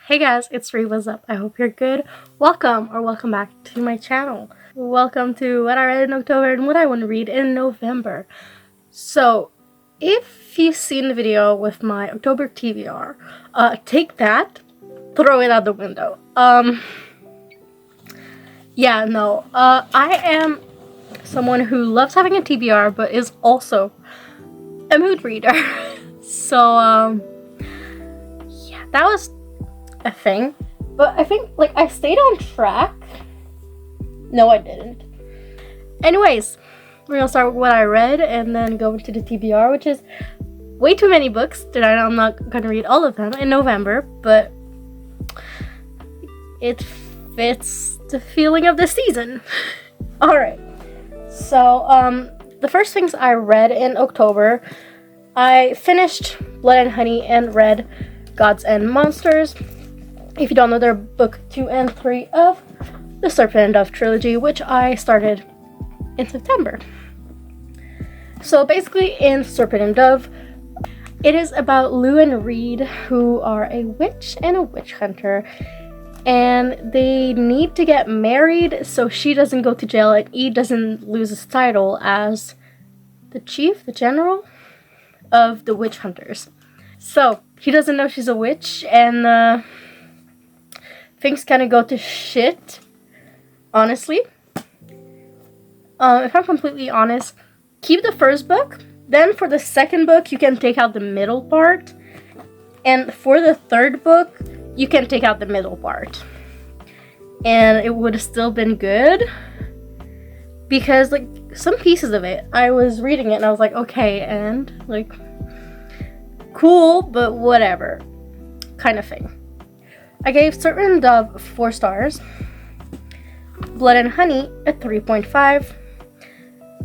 Hey guys, it's Ree. What's up? I hope you're good. Welcome back to my channel. Welcome to what I read in October and what I want to read in November. So, if you've seen the video with my October TBR, take that, throw it out the window. I am someone who loves having a TBR, but is also a mood reader. So, yeah, that was a thing. But I think, I stayed on track. No, I didn't. Anyways, we're gonna start with what I read and then go into the TBR, which is way too many books that I'm not gonna read all of them in November, but it fits the feeling of the season. Alright, so the first things I read in October, I finished Blood and Honey and read Gods and Monsters. If you don't know, they're book 2 and 3 of the Serpent and Dove trilogy, which I started in September. So basically in Serpent and Dove, it is about Lou and Reed, who are a witch and a witch hunter, and they need to get married so she doesn't go to jail and E doesn't lose his title as the chief, the general of the witch hunters. So he doesn't know she's a witch, and things kind of go to shit, honestly. If I'm completely honest, keep the first book. Then for the second book, you can take out the middle part. And for the third book, you can take out the middle part. And it would have still been good. Because, some pieces of it, I was reading it and I was like, okay, and, cool, but whatever. Kind of thing. I gave Serpent and Dove 4 stars. Blood and Honey a 3.5.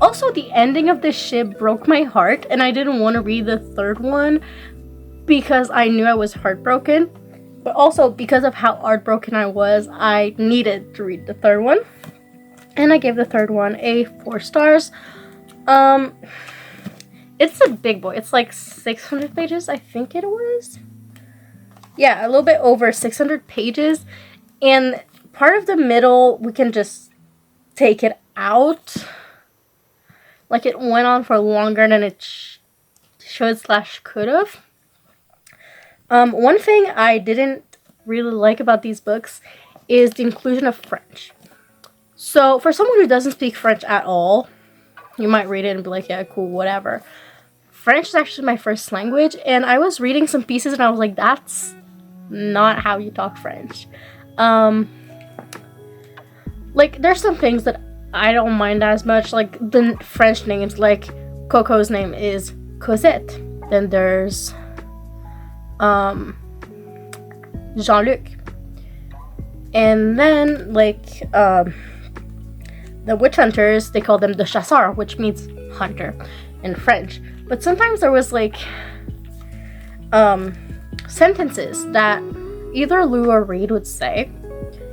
Also, the ending of this ship broke my heart, and I didn't want to read the third one because I knew I was heartbroken. But also, because of how heartbroken I was, I needed to read the third one. And I gave the third one a 4 stars. It's a big boy. It's 600 pages, I think it was. Yeah, a little bit over 600 pages. And part of the middle, we can just take it out. It went on for longer than it should/could have. One thing I didn't really like about these books is the inclusion of French. So, for someone who doesn't speak French at all, you might read it and be like, yeah, cool, whatever. French is actually my first language, and I was reading some pieces and I was like, that's not how you talk French. There's some things that I don't mind as much, the French names, Coco's name is Cosette. Then there's Jean-Luc. And then, the witch hunters, they call them the chasseurs, which means hunter in French. But sometimes there was, sentences that either Lou or Reed would say,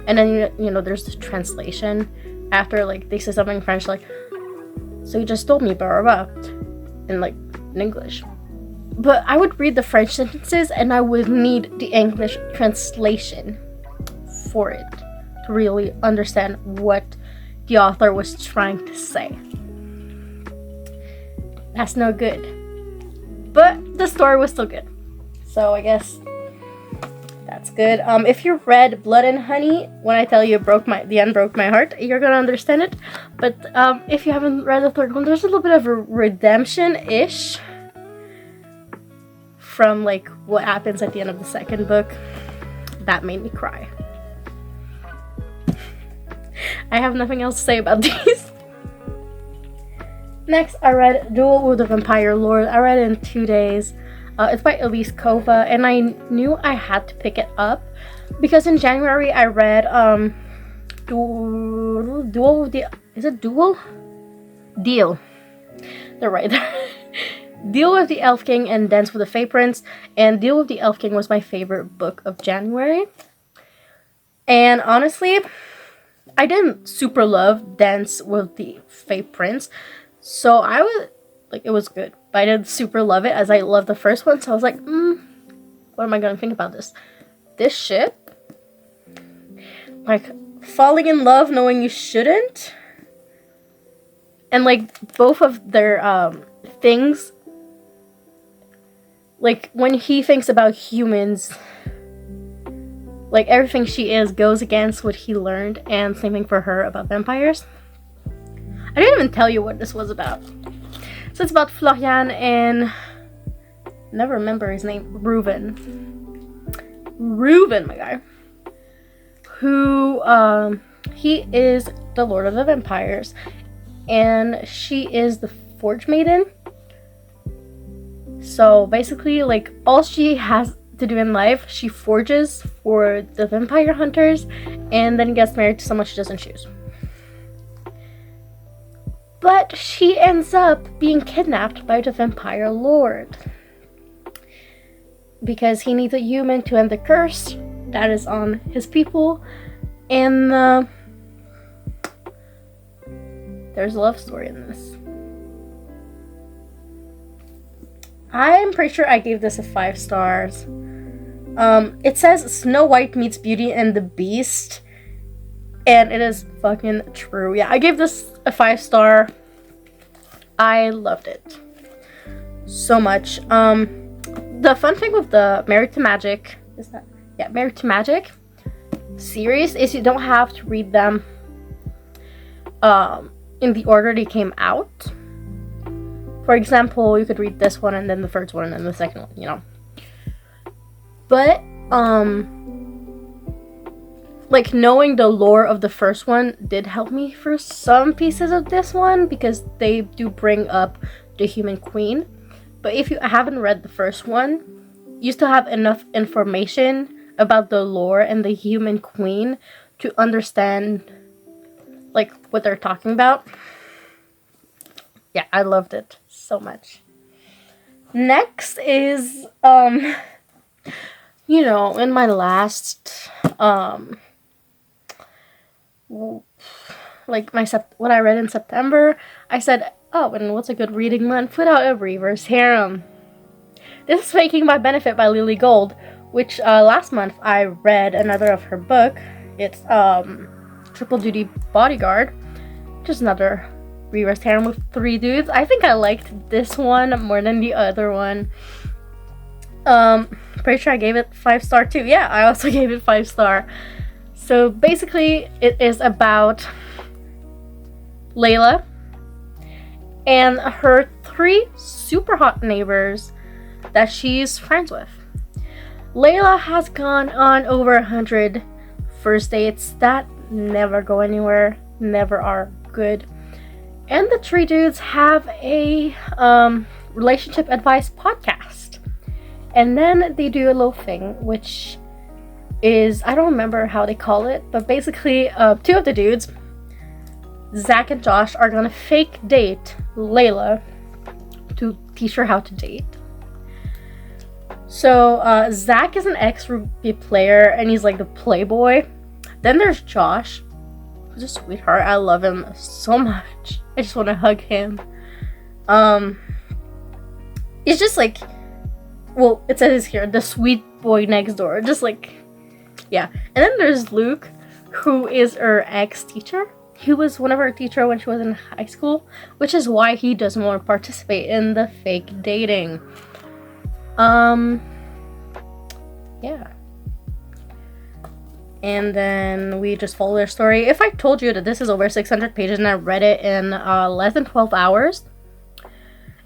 and then, there's the translation after, they say something in French, so you just told me, blah, blah, blah, in English. But I would read the French sentences, and I would need the English translation for it to really understand what the author was trying to say. That's no good. But the story was still good. So I guess that's good. If you read Blood and Honey, when I tell you the end broke my heart, you're gonna understand it. But if you haven't read the third one, there's a little bit of a redemption-ish from what happens at the end of the second book. That made me cry. I have nothing else to say about these. Next, I read Duel with the Vampire Lord. I read it in 2 days. It's by Elise Kova, and I knew I had to pick it up because in January I read Duel with the... Is it Duel? Deal. They're right there. Deal with the Elf King and Dance with the Fae Prince. And Deal with the Elf King was my favorite book of January. And honestly, I didn't super love Dance with the Fae Prince. So I was... it was good. But I didn't super love it as I loved the first one. So I was like, what am I going to think about this? This ship like falling in love knowing you shouldn't, and like both of their things, like when he thinks about humans, like everything she is goes against what he learned, and same thing for her about vampires. I didn't even tell you what this was about. So it's about Florian and never remember his name, Reuven, my guy, who he is the Lord of the Vampires, and she is the Forge Maiden. So basically, like, all she has to do in life, she forges for the vampire hunters, and then gets married to someone she doesn't choose. But she ends up being kidnapped by the vampire lord, because he needs a human to end the curse that is on his people. And there's a love story in this. I'm pretty sure I gave this a 5 stars. It says Snow White meets Beauty and the Beast, and it is fucking true. Yeah, I gave this a 5 star. I loved it so much. The fun thing with the Married to Magic series is you don't have to read them in the order they came out. For example, you could read this one and then the first one and then the second one, you know. But like knowing the lore of the first one did help me for some pieces of this one, because they do bring up the Human Queen. But if you haven't read the first one, you still have enough information about the lore and the Human Queen to understand like what they're talking about. Yeah, I loved it so much. Next is you know, in my last like what I read in September, I said, oh, and what's a good reading month without a Reaver's Harem? This is Faking My Benefit by Lily Gold, which last month I read another of her book. It's Triple Duty Bodyguard, just another Reaver's Harem with 3 dudes. I think I liked this one more than the other one. Pretty sure I gave it 5 star too. Yeah, I also gave it 5 star. So basically, it is about Layla and her 3 super hot neighbors that she's friends with. Layla has gone on over 100 first dates that never go anywhere, never are good. And the 3 dudes have a relationship advice podcast. And then they do a little thing, which is, I don't remember how they call it, but basically 2 of the dudes, Zach and Josh, are gonna fake date Layla to teach her how to date. So Zach is an ex-rugby player and he's like the playboy. Then there's Josh, who's a sweetheart. I love him so much. I just want to hug him. He's just like, well, it says here, the sweet boy next door. Just like, yeah. And then there's Luke, who is her ex-teacher. He was one of her teacher when she was in high school, which is why he doesn't want to participate in the fake dating. Yeah. And then we just follow their story. If I told you that this is over 600 pages and I read it in less than 12 hours,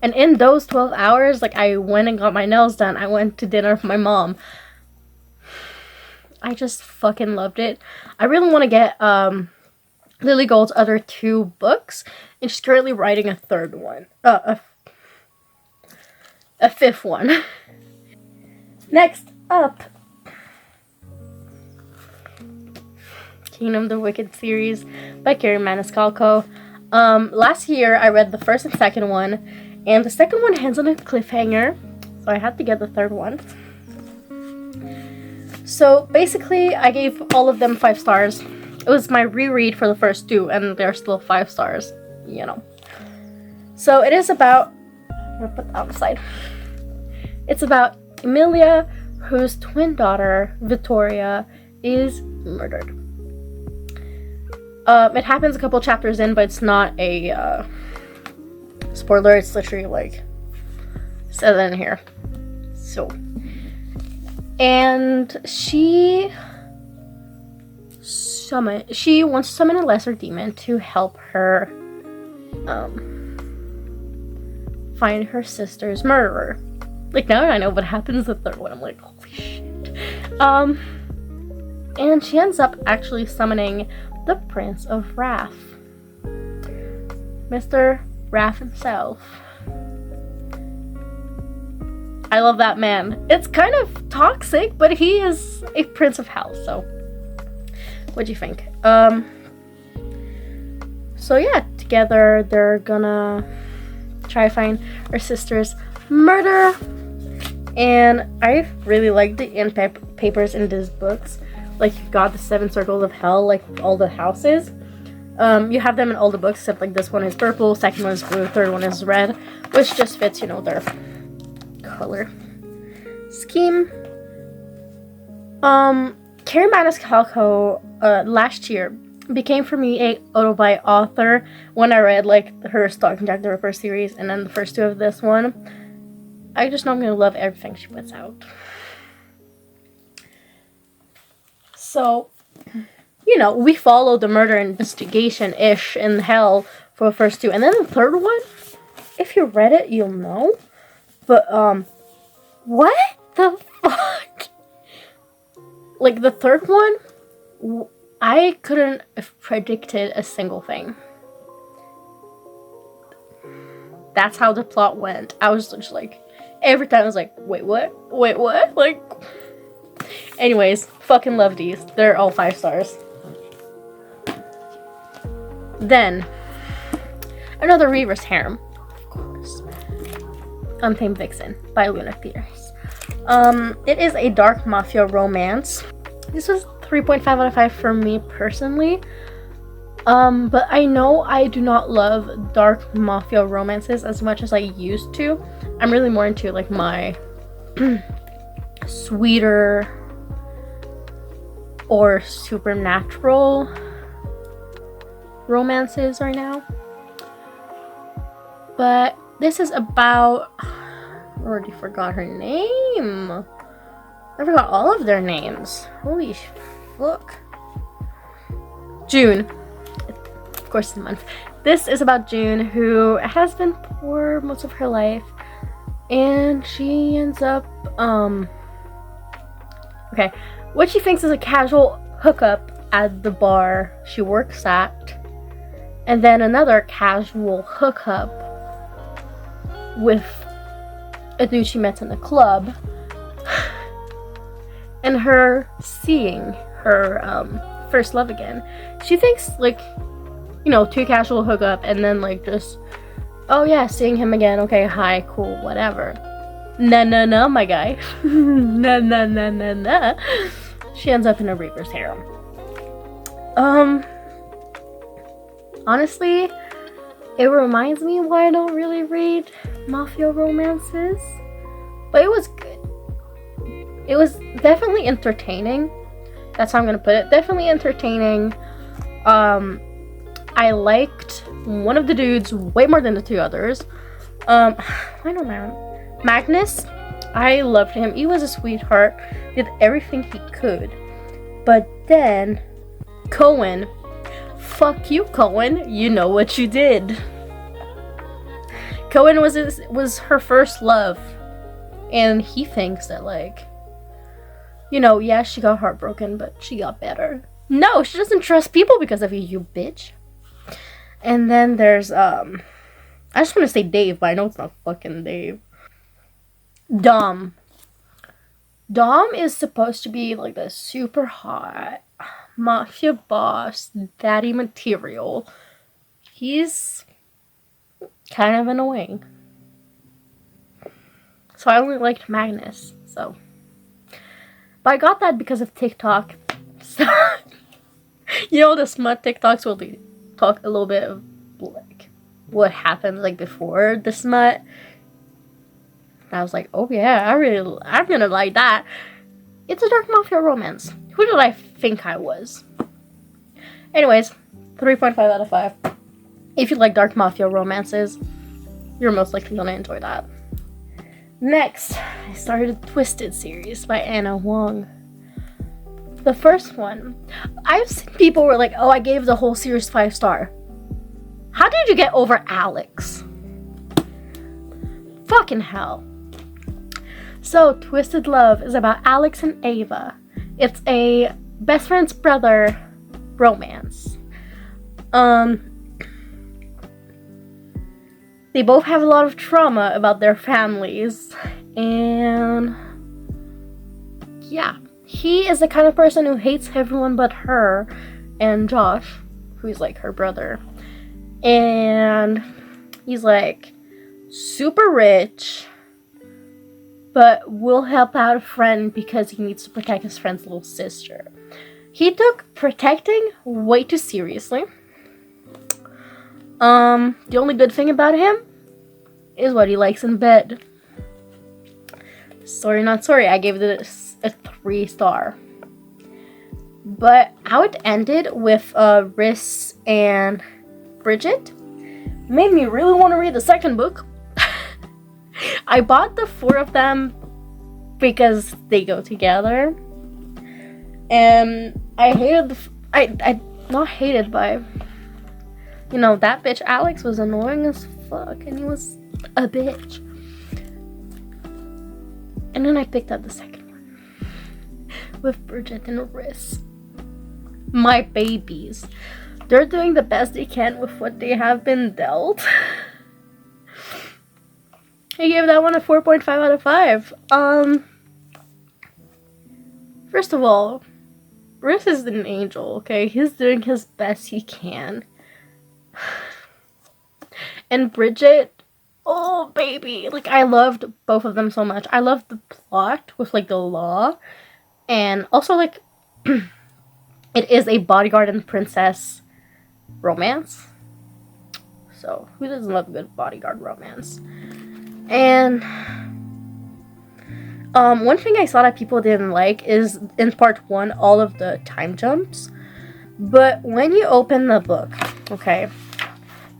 and in those 12 hours, like, I went and got my nails done, I went to dinner with my mom, I just fucking loved it. I really want to get Lily Gold's other 2 books, and she's currently writing a 3rd one. A 5th one. Next up, Kingdom the Wicked series by Carrie Maniscalco. Last year I read the 1st and 2nd one, and the 2nd one ends on a cliffhanger, so I had to get the 3rd one. So basically, I gave all of them 5 stars. It was my reread for the first 2, and they're still 5 stars, you know. So it is about, I'm gonna put that on the side. It's about Emilia, whose twin daughter, Victoria, is murdered. It happens a couple chapters in, but it's not a spoiler. It's literally like said in here. So, and she wants to summon a lesser demon to help her find her sister's murderer. Like, now I know what happens in the third one. I'm like, holy shit. And she ends up actually summoning the Prince of Wrath, Mr. Wrath himself. I love that man. It's kind of toxic, but he is a Prince of Hell, so what'd you think? So yeah, together they're gonna try to find her sister's murderer. And I really like the end papers in these books. Like, you've got the 7 circles of hell, like all the houses. You have them in all the books, except like this one is purple, second one is blue, third one is red, which just fits, you know, their color scheme. Carrie Maniscalco last year became for me a autobi author when I read like her Stalking Jack the Ripper series and then the first 2 of this one. I just know I'm gonna love everything she puts out. So, you know, we follow the murder investigation-ish in hell for the first 2. And then the third one, if you read it, you'll know. But, what the fuck? Like, the third one, I couldn't have predicted a single thing. That's how the plot went. I was just like, every time I was like, wait, what? Wait, what? Like, anyways, fucking love these. They're all 5 stars. Then, another Reaver's Harem, of course. Untamed Vixen by Luna Peters. It is a dark mafia romance. This was 3.5 out of 5 for me personally. But I know I do not love dark mafia romances as much as I used to. I'm really more into like my sweeter or supernatural romances right now. But this is about, I already forgot her name. I forgot all of their names. Holy fuck. June. Of course, the month. This is about June, who has been poor most of her life, and she ends up okay, what she thinks is a casual hookup at the bar she works at, and then another casual hookup with a dude she met in the club, and her seeing her first love again. She thinks, like, you know, 2 casual hookup and then like just, oh yeah, seeing him again, okay, hi, cool, whatever. No, my guy. No. She ends up in a Reaper's Harem. Honestly, it reminds me why I don't really read mafia romances, but it was good. It was definitely entertaining. That's how I'm gonna put it. Definitely entertaining. I liked one of the dudes way more than the 2 others. I don't know. Magnus, I loved him. He was a sweetheart. Did everything he could. But then, Cohen. Fuck you, Cohen. You know what you did. Cohen was her first love. And he thinks that, like, you know, yeah, she got heartbroken, but she got better. No, she doesn't trust people because of you, you bitch. And then there's, I just want to say Dave, but I know it's not fucking Dave. Dom. Dom is supposed to be, like, the super hot mafia boss, daddy material. He's kind of annoying. So I only liked Magnus, so. But I got that because of TikTok. So, you know, the smut TikToks will talk a little bit of, like, what happened, like, before the smut. And I was like, oh yeah, I'm gonna like that. It's a dark mafia romance. Who did I think I was? Anyways, 3.5 out of 5. If you like dark mafia romances, you're most likely gonna enjoy that. Next, I started the Twisted series by Anna Wong. The first one, I've seen people were like, oh, I gave the whole series 5-star. How did you get over Alex? Fucking hell. So, Twisted Love is about Alex and Ava. It's a best friend's brother romance. They both have a lot of trauma about their families, and yeah, he is the kind of person who hates everyone but her and Josh, who's like her brother, and he's like super rich, but will help out a friend because he needs to protect his friend's little sister. He took protecting way too seriously. The only good thing about him is what he likes in bed. Sorry, not sorry. I gave this a 3-star. But how it ended with Riss and Bridget made me really want to read the second book. I bought the 4 of them because they go together. And I hated I not hated, but you know, that bitch Alex was annoying as fuck, and he was a bitch. And then I picked up the second one with Bridget and Riss. My babies. They're doing the best they can with what they have been dealt. I gave that one a 4.5 out of 5. First of all, Riss is an angel, okay? He's doing his best he can. And Bridget, oh baby, like I loved both of them so much. I loved the plot with like the law, and also like it is a bodyguard and princess romance. So who doesn't love a good bodyguard romance? And one thing I saw that people didn't like is in part 1 all of the time jumps. But when you open the book, okay,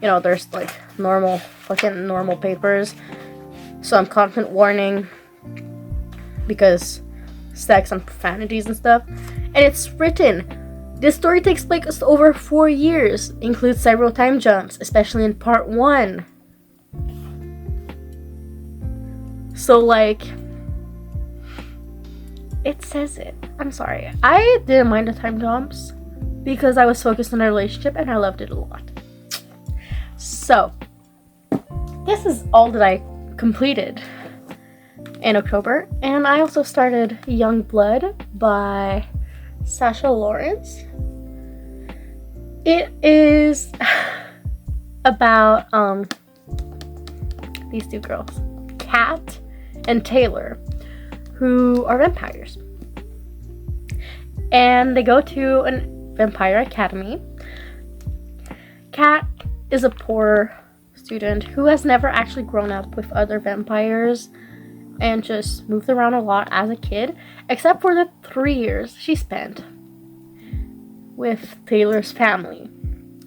you know, there's like normal papers, some content warning because sex and profanities and stuff, and it's written, this story takes place over 4 years, includes several time jumps, especially in part 1. So like, it says it. I'm sorry, I didn't mind the time jumps because I was focused on a relationship and I loved it a lot. So, this is all that I completed in October. And I also started Young Blood by Sasha Lawrence. It is about these 2 girls, Kat and Taylor, who are vampires. And they go to a vampire academy. Kat is a poor student who has never actually grown up with other vampires and just moved around a lot as a kid, except for the 3 years she spent with Taylor's family.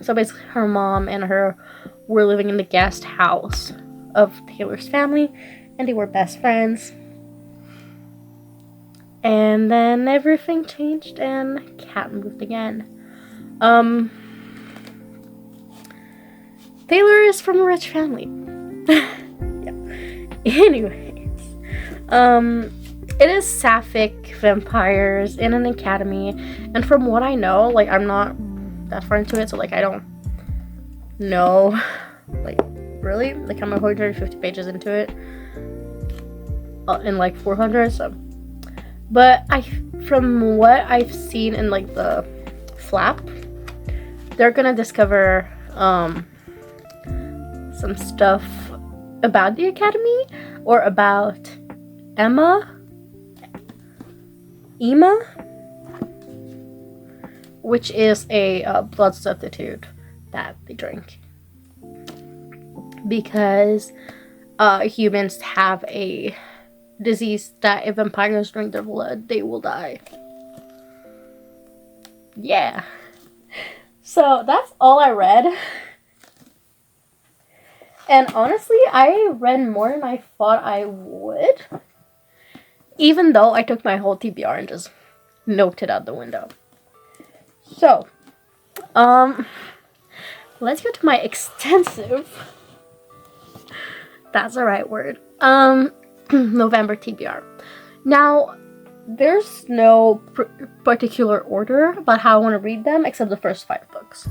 So basically her mom and her were living in the guest house of Taylor's family, and they were best friends. And then everything changed and Kat moved again. Taylor is from a rich family. Yeah. Anyways, it is sapphic vampires in an academy, and from what I know, like I'm not that far into it, so like I don't know, like really, like I'm 150 pages into it, in like 400. So, but from what I've seen in like the flap, they're gonna discover some stuff about the academy, or about Emma, which is a blood substitute that they drink because humans have a disease that if vampires drink their blood, they will die. Yeah. So that's all I read. And honestly, I read more than I thought I would. Even though I took my whole TBR and just noped it out the window. So, let's go to my extensive, that's the right word, November TBR. Now, there's no particular order about how I want to read them except the first 5 books.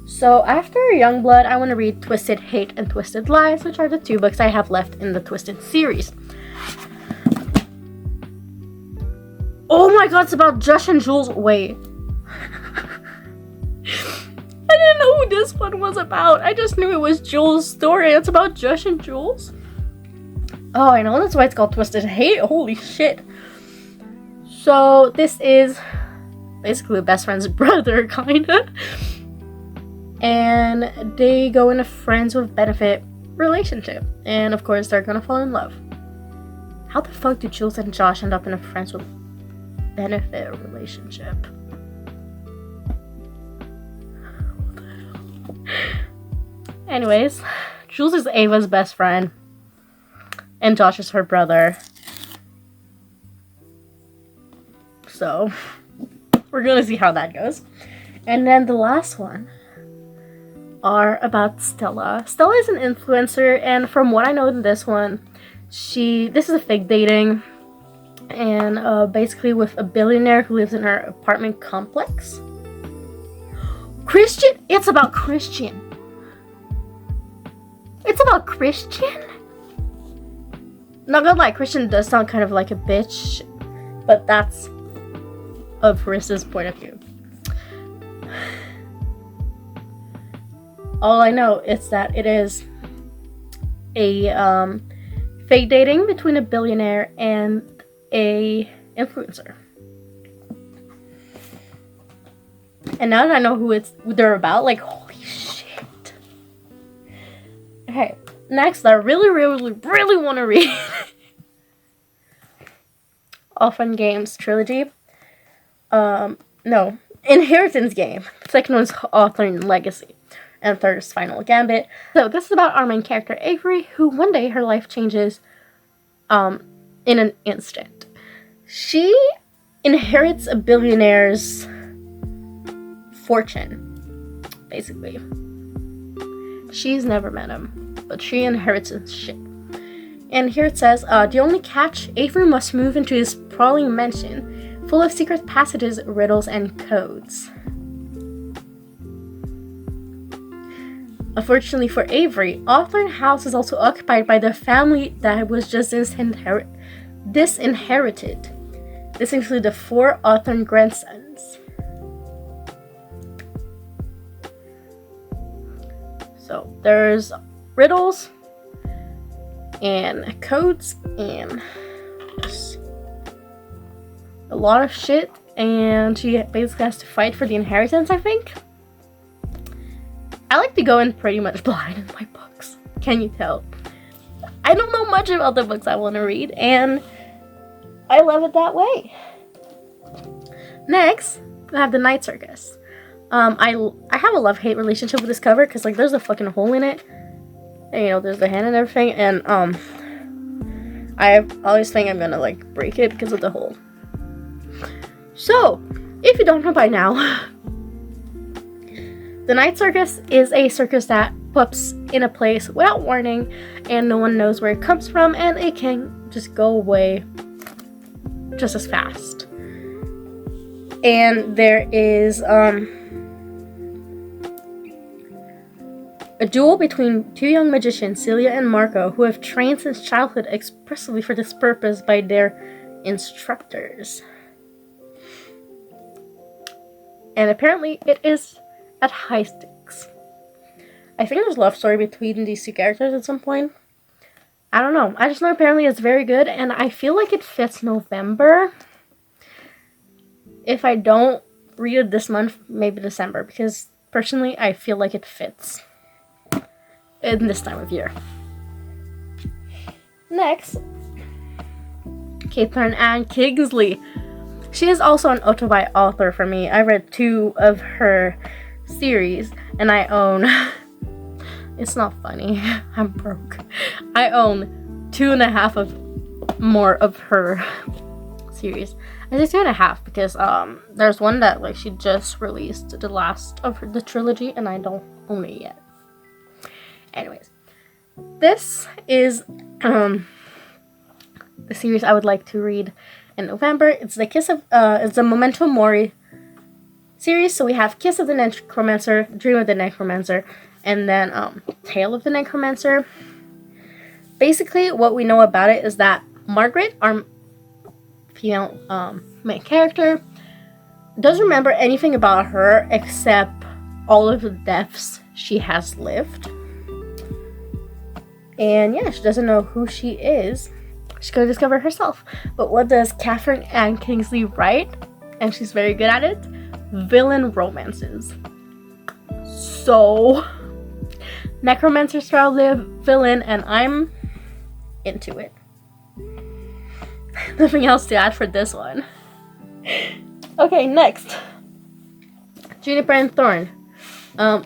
So after Youngblood, I want to read Twisted Hate and Twisted Lies, which are the 2 books I have left in the Twisted series. Oh my god, it's about Josh and Jules. Wait. I didn't know who this one was about. I just knew it was Jules' story. It's about Josh and Jules. Oh, I know that's why it's called Twisted Hate. Holy shit. So this is basically a best friend's brother, kinda. And they go in a friends with benefit relationship. And of course, they're gonna fall in love. How the fuck do Jules and Josh end up in a friends with benefit relationship? Anyways, Jules is Ava's best friend. And Josh is her brother. So, we're gonna see how that goes. And then the last one are about Stella. Stella is an influencer, and from what I know in this one, this is a fake dating, and basically with a billionaire who lives in her apartment complex. Christian? It's about Christian. It's about Christian? Not gonna lie, Christian does sound kind of like a bitch, but that's of Carissa's point of view. All I know is that it is a fake dating between a billionaire and a influencer. And now that I know who they're about, like, holy shit. Okay, next I really want to read Orphan Games trilogy. No, Inheritance Game. Second one's Hawthorne Legacy. And third is Final Gambit. So this is about our main character, Avery, who one day her life changes in an instant. She inherits a billionaire's fortune, basically. She's never met him, but she inherits his shit. And here it says, the only catch, Avery must move into his sprawling mansion, full of secret passages, riddles, and codes. Unfortunately for Avery, Hawthorne House is also occupied by the family that was just disinherited. This includes the 4 Hawthorne grandsons. So there's riddles and codes and just a lot of shit, and she basically has to fight for the inheritance, I think. I like to go in pretty much blind in my books. Can you tell? I don't know much about the books I want to read, and I love it that way. Next, I have The Night Circus. I have a love-hate relationship with this cover because, like, there's a fucking hole in it. And, you know, there's the hand and everything, and I always think I'm gonna, like, break it because of the hole. So, if you don't know by now, The Night Circus is a circus that pops in a place without warning, and no one knows where it comes from, and it can just go away just as fast. And there is a duel between 2 young magicians, Celia and Marco, who have trained since childhood expressly for this purpose by their instructors. And apparently it is at high stakes. I think there's a love story between these 2 characters at some point. I don't know. I just know apparently it's very good, and I feel like it fits November. If I don't read it this month, maybe December, because personally I feel like it fits in this time of year. Next, Caitlin Ann Kingsley. She is also an autobi author for me. I read 2 of her series, and I own it's not funny. I'm broke. I own 2.5 of more of her series. I say 2.5 because there's one that like she just released the last of the trilogy, and I don't own it yet. Anyways, this is the series I would like to read in November. It's the Memento Mori series. So we have Kiss of the Necromancer, Dream of the Necromancer, and then Tale of the Necromancer. Basically, what we know about it is that Margaret, our female main character, doesn't remember anything about her except all of the deaths she has lived. And yeah, she doesn't know who she is. She's gonna discover herself. But what does Catherine Ann Kingsley write? And she's very good at it. Villain romances. So, necromancer style villain, and I'm into it. Nothing else to add for this one. Okay, next. Juniper and Thorn. I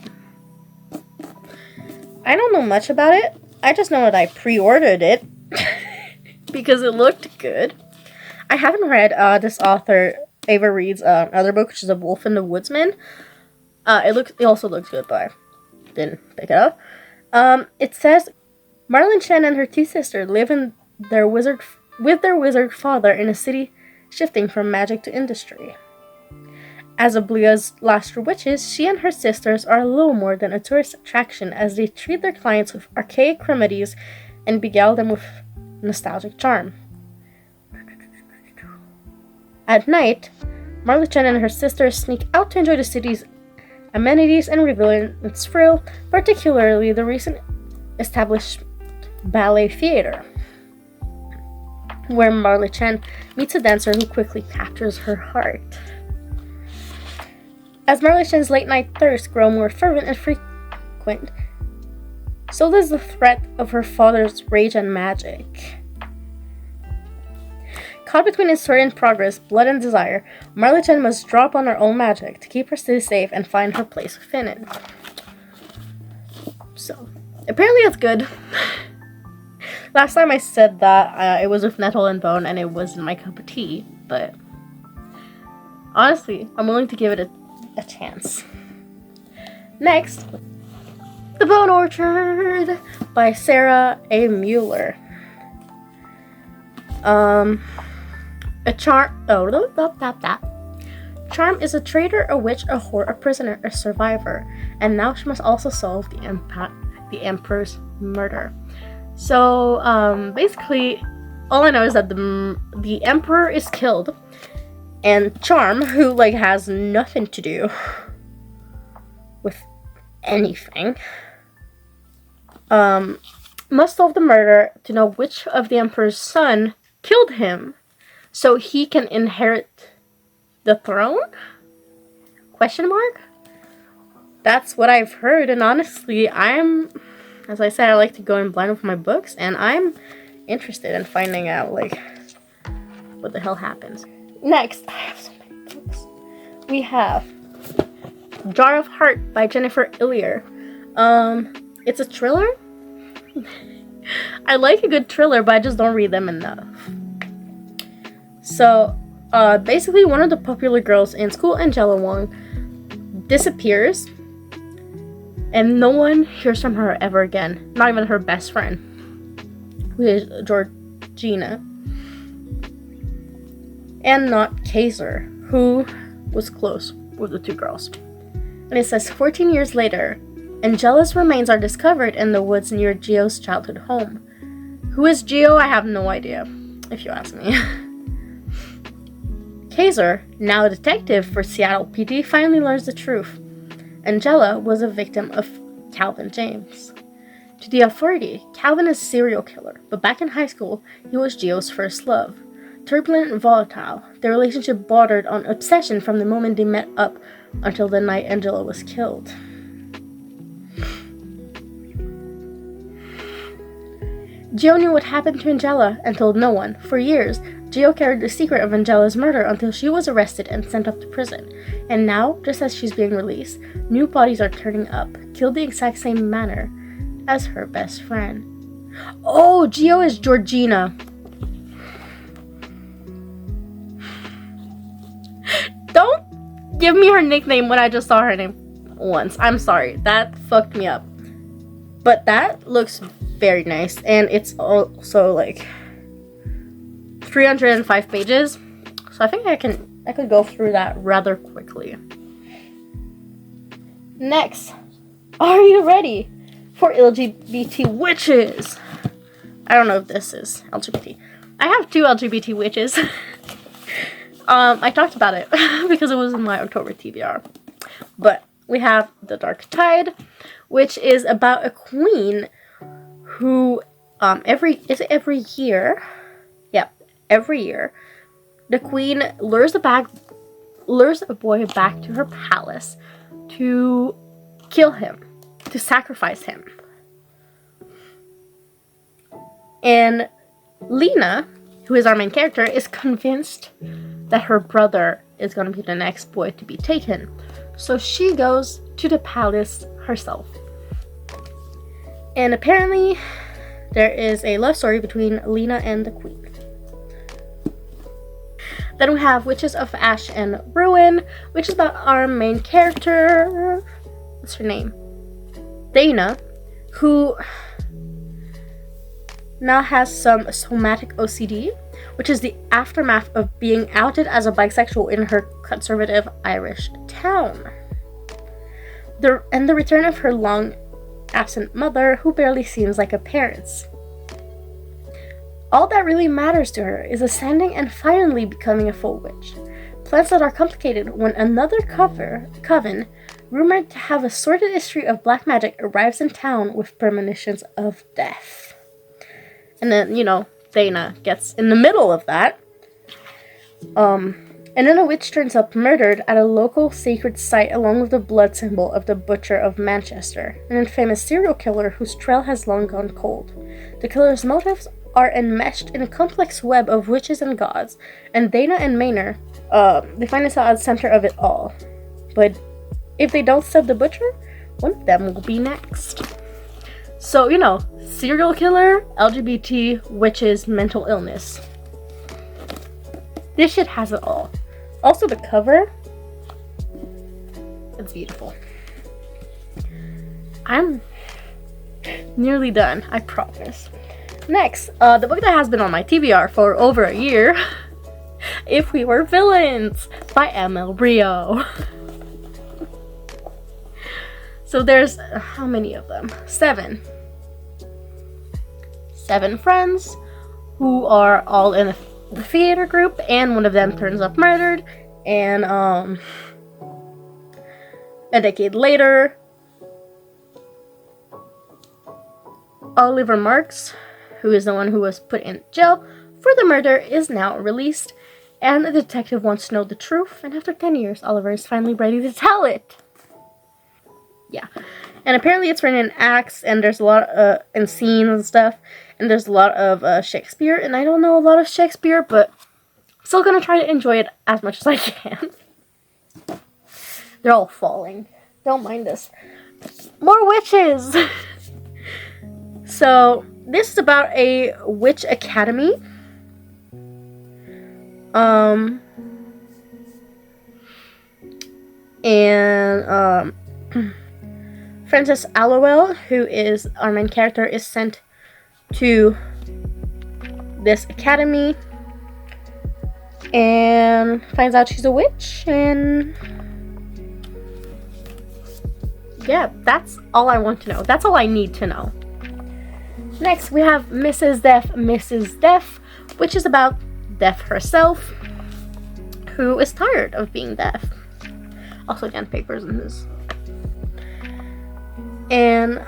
don't know much about it. I just know that I pre-ordered it because it looked good. I haven't read this author, Ava Reed's other book, which is A Wolf and the Woodsman. It also looks good, but I didn't pick it up. It says Marlon Chen and her 2 sisters live with their wizard father in a city shifting from magic to industry. As Oblivia's last witches, she and her sisters are little more than a tourist attraction as they treat their clients with archaic remedies and beguile them with nostalgic charm. At night, Marla Chen and her sisters sneak out to enjoy the city's amenities and revel in its thrill, particularly the recent established ballet theater, where Marla Chen meets a dancer who quickly captures her heart. As Marla Chen's late-night thirsts grow more fervent and frequent, so does the threat of her father's rage and magic. Caught between historian progress, blood, and desire, Marla Chen must draw upon her own magic to keep her city safe and find her place within it. So, apparently it's good. Last time I said that it was with Nettle and Bone and it wasn't my cup of tea, but honestly, I'm willing to give it a chance. Next, The Bone Orchard by Sarah A. Mueller. Charm is a traitor, a witch, a whore, a prisoner, a survivor, and now she must also solve the Emperor's murder. So, basically, all I know is that the Emperor is killed, and Charm, who, has nothing to do with anything, must solve the murder to know which of the Emperor's son killed him, so he can inherit the throne? Question mark? That's what I've heard, and honestly, as I said, I like to go in blind with my books, and I'm interested in finding out, what the hell happens. Next, I have so many books. We have Jar of Heart by Jennifer Illier. It's a thriller. I like a good thriller, but I just don't read them enough. So, basically, one of the popular girls in school, Angela Wong, disappears, and no one hears from her ever again. Not even her best friend, who is Georgina. And not Kaiser, who was close with the 2 girls. And it says, 14 years later, Angela's remains are discovered in the woods near Gio's childhood home. Who is Gio? I have no idea, if you ask me. Kaiser, now a detective for Seattle PD, finally learns the truth. Angela was a victim of Calvin James. To the authority, Calvin is a serial killer, but back in high school, he was Gio's first love. Turbulent and volatile, their relationship bordered on obsession from the moment they met up until the night Angela was killed. Gio knew what happened to Angela and told no one. For years, Gio carried the secret of Angela's murder until she was arrested and sent up to prison. And now, just as she's being released, new bodies are turning up, killed the exact same manner as her best friend. Oh, Gio is Georgina. Don't give me her nickname when I just saw her name once. I'm sorry. That fucked me up. But that looks very nice. And it's also like 305 pages. So I think I could go through that rather quickly. Next, are you ready for LGBT witches? I don't know if this is LGBT. I have 2 LGBT witches. I talked about it because it was in my October TBR. But we have The Dark Tide, which is about a queen who every year, every year, the queen lures a boy back to her palace to kill him, to sacrifice him. And Lena, who is our main character, is convinced that her brother is going to be the next boy to be taken. So she goes to the palace herself. And apparently, there is a love story between Lena and the queen. Then we have Witches of Ash and Ruin, which is about our main character. What's her name? Dana, who now has some somatic OCD, which is the aftermath of being outed as a bisexual in her conservative Irish town. The return of her long absent mother, who barely seems like a parent. All that really matters to her is ascending and finally becoming a full witch. Plans that are complicated when another coven, rumored to have a sordid history of black magic, arrives in town with premonitions of death. And then, Dana gets in the middle of that. And then a witch turns up murdered at a local sacred site along with the blood symbol of the Butcher of Manchester, an infamous serial killer whose trail has long gone cold. The killer's motives are enmeshed in a complex web of witches and gods, and Dana and Maynard, they find themselves at the center of it all. But if they don't stab the butcher, one of them will be next. So, serial killer, LGBT, witches, mental illness. This shit has it all. Also, the cover, it's beautiful. I'm nearly done, I promise. Next, the book that has been on my TBR for over a year, If We Were Villains by ML Rio. So there's, how many of them? 7. 7 friends who are all in the theater group, and one of them turns up murdered, and a decade later, Oliver Marks, who is the one who was put in jail for the murder, is now released, and the detective wants to know the truth, and after 10 years, Oliver is finally ready to tell it. Yeah. And apparently it's written in acts, and there's a lot of, and scenes and stuff, and there's a lot of Shakespeare, and I don't know a lot of Shakespeare, but I'm still gonna try to enjoy it as much as I can. They're all falling. Don't mind us. More witches! So, this is about a witch academy. Frances Allowell, who is our main character, is sent to this academy and finds out she's a witch, and yeah, that's all I want to know. That's all I need to know. Next, we have Mrs. Death, which is about Death herself, who is tired of being deaf. Also, again, papers in this. And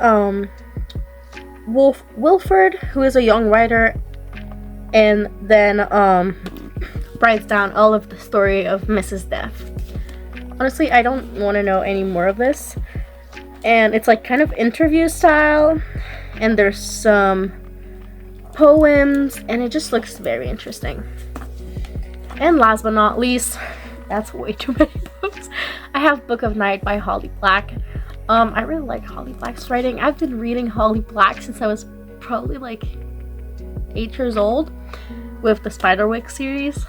Wilford, who is a young writer, and then writes down all of the story of Mrs. Death. Honestly, I don't want to know any more of this. And it's like kind of interview style, and there's some poems, and it just looks very interesting. And last but not least, that's way too many books, I have Book of Night by Holly Black. I really like Holly Black's writing. I've been reading Holly Black since I was probably like 8 years old with the Spiderwick series.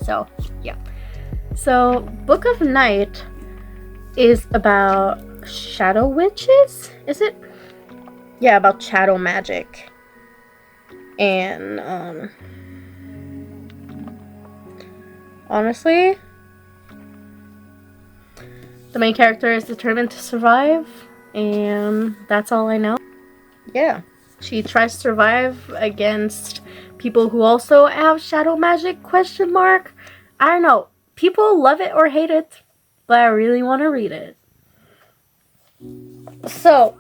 So yeah. So Book of Night is about shadow witches, is it? Yeah, about shadow magic. And honestly, the main character is determined to survive, and that's all I know. Yeah, she tries to survive against people who also have shadow magic, question mark. I don't know. People love it or hate it, but I really want to read it. So,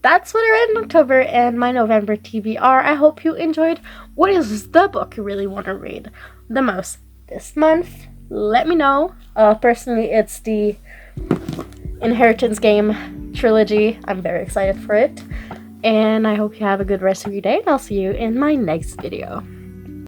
that's what I read in October and my November TBR. I hope you enjoyed. What is the book you really want to read the most this month? Let me know. Personally, it's the Inheritance Game trilogy. I'm very excited for it. And I hope you have a good rest of your day, and I'll see you in my next video.